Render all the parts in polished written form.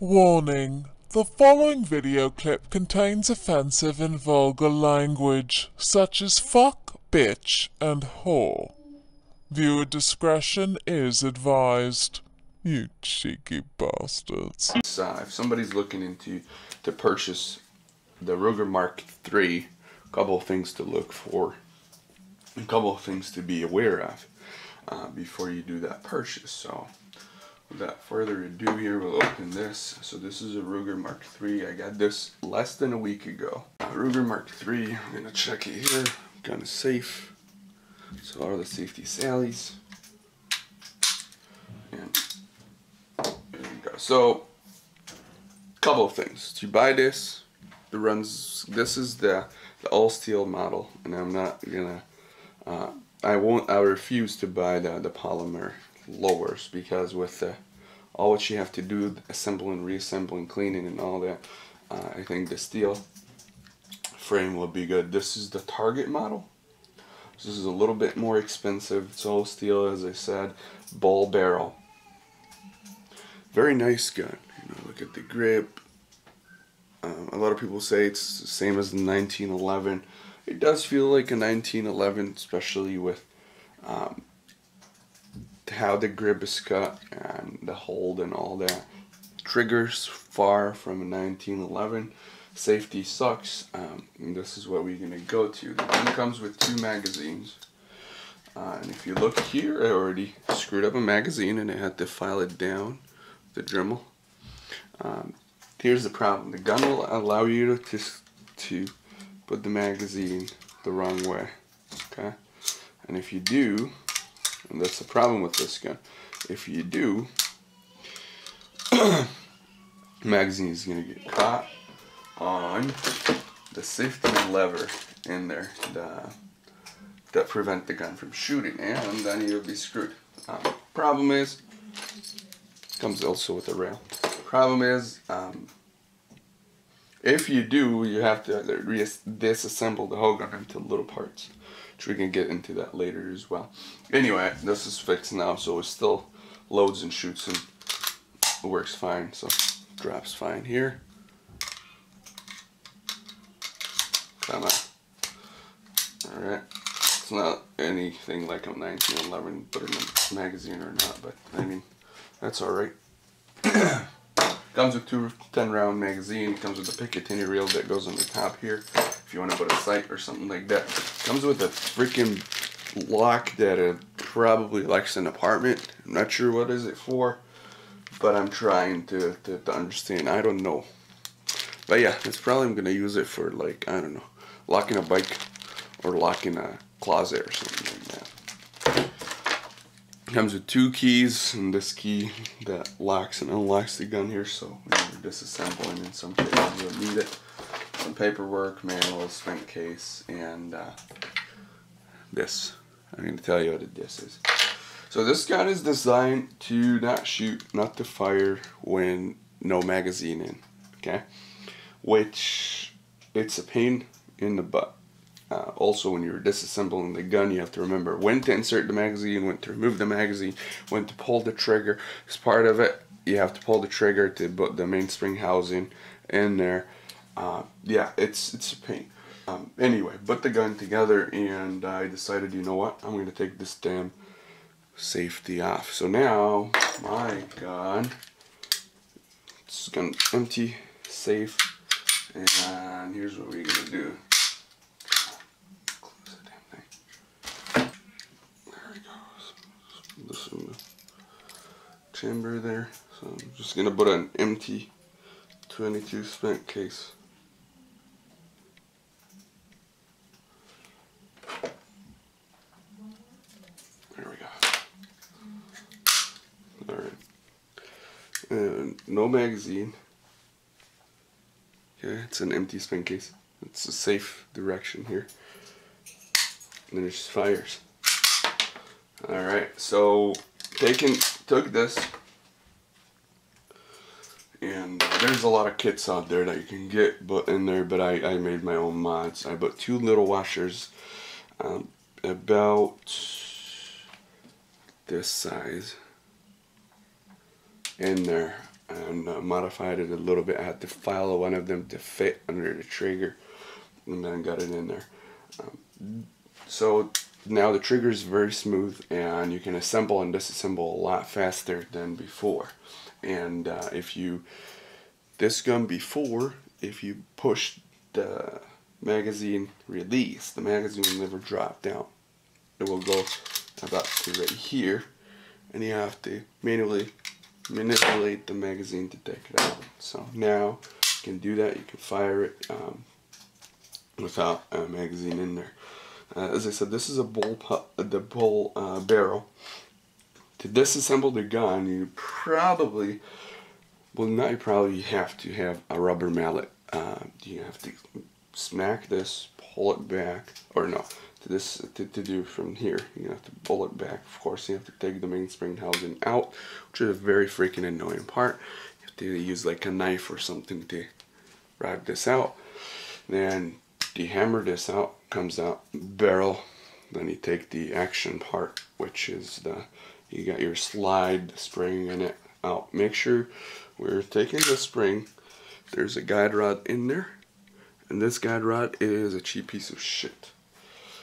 Warning: the following video clip contains offensive and vulgar language, such as fuck, bitch, and whore. Viewer discretion is advised. You cheeky bastards. If somebody's looking to purchase the Ruger Mark III, a couple of things to look for, a couple of things to be aware of before you do that purchase. So without further ado, here we'll open this. So this is a Ruger Mark III. I got this less than a week ago. Ruger Mark III, I'm gonna check it here. Kind of safe. So all the safety sallies. And there we go. So couple of things. To buy this, this is the all steel model, and I'm not gonna I refuse to buy the polymer lowers, because with all what you have to do, assembling, reassembling, cleaning and all that, I think the steel frame will be good. This is the Target model. This is a little bit more expensive. It's all steel, as I said, ball barrel. Very nice gun. You know, look at the grip. A lot of people say it's the same as the 1911. It does feel like a 1911, especially with how the grip is cut and the hold and all that. Triggers far from a 1911. Safety sucks. And this is what we're gonna go to. The gun comes with 2 magazines. And if you look here, I already screwed up a magazine and I had to file it down, the Dremel. Here's the problem. The gun will allow you to put the magazine the wrong way. Okay? And if you do, and that's the problem with this gun, if you do, the magazine is going to get caught on the safety lever in there that prevent the gun from shooting, and then you'll be screwed. Problem is, comes also with a rail. Problem is, if you do, you have to disassemble the whole gun into little parts, which we can get into that later as well. Anyway, this is fixed now, so it still loads and shoots and works fine. So drops fine here. Come on. All right. It's not anything like a 1911, put in a magazine or not, but I mean, that's all right. Comes with 2 10-round magazine. Comes with a Picatinny reel that goes on the top here if you want to put a sight or something like that. Comes with a freaking lock that probably likes an apartment. I'm not sure what is it for, but I'm trying to understand. I don't know. But yeah, it's probably I'm going to use it for, like, I don't know, locking a bike or locking a closet or something like that. Comes with 2 keys, and this key that locks and unlocks the gun here, so when you're disassembling, in some cases you'll need it. Some paperwork, manual, spent case, and this. I'm going to tell you what this is. So this gun is designed to not shoot, not to fire when no magazine in, okay? Which, it's a pain in the butt. Also, when you're disassembling the gun, you have to remember when to insert the magazine, when to remove the magazine, when to pull the trigger. As part of it, you have to pull the trigger to put the mainspring housing in there. Yeah, it's a pain. Anyway, put the gun together, and I decided, you know what, I'm going to take this damn safety off. So now, my gun, it's going to empty, safe, and here's what we're going to do. This in the chamber there, so I'm just gonna put an empty 22 spent case. There we go. Alright. And no magazine. Okay, it's an empty spent case. It's a safe direction here. And then it just fires. Alright, so took this, and there's a lot of kits out there that you can get but I made my own mods. I put 2 little washers about this size in there, and modified it a little bit. I had to file one of them to fit under the trigger, and then got it in there. So now the trigger is very smooth, and you can assemble and disassemble a lot faster than before. And this gun before, if you push the magazine release, the magazine will never drop down. It will go about to right here, and you have to manually manipulate the magazine to take it out. So now you can do that. You can fire it without a magazine in there. As I said, this is a bull barrel. To disassemble the gun, you probably, you have to have a rubber mallet. You have to smack this, pull it back, or no, to do from here, you have to pull it back. Of course, you have to take the mainspring housing out, which is a very freaking annoying part. You have to use like a knife or something to drive this out. Then you hammer this out, comes out barrel. Then you take the action part, which is you got your slide spring in it out. Make sure we're taking the spring. There's a guide rod in there, and this guide rod is a cheap piece of shit.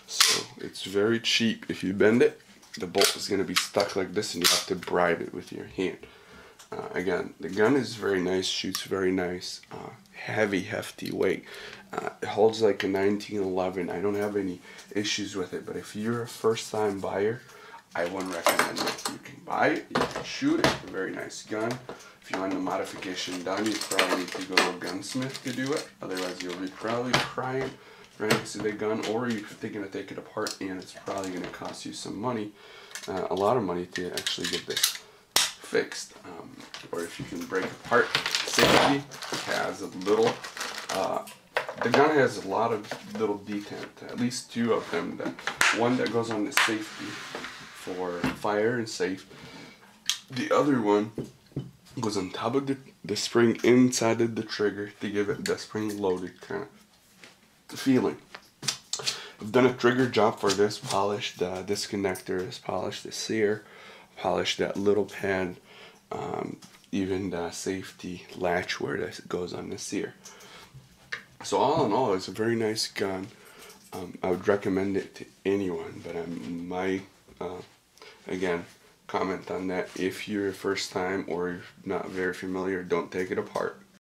So it's very cheap. If you bend it, the bolt is going to be stuck like this, and you have to bribe it with your hand. Again, the gun is very nice, shoots very nice, heavy, hefty weight. It holds like a 1911. I don't have any issues with it, but if you're a first-time buyer, I wouldn't recommend it. You can buy it, you can shoot it, a very nice gun. If you want the modification done, you probably need to go to a gunsmith to do it. Otherwise, you'll be probably crying right next to the gun, or you're going to take it apart, and it's probably going to cost you some money, a lot of money, to actually get this fixed. Or if you can break apart, safety has a little, the gun has a lot of little detent, at least two of them. One that goes on the safety for fire and safe. The other one goes on top of the spring inside of the trigger to give it the spring loaded kind of feeling. I've done a trigger job for this, polished this connector, is polished the sear, polished that little pad, even the safety latch where this goes on the sear. So all in all, it's a very nice gun. I would recommend it to anyone, but again, comment on that. If you're first time or you're not very familiar, don't take it apart.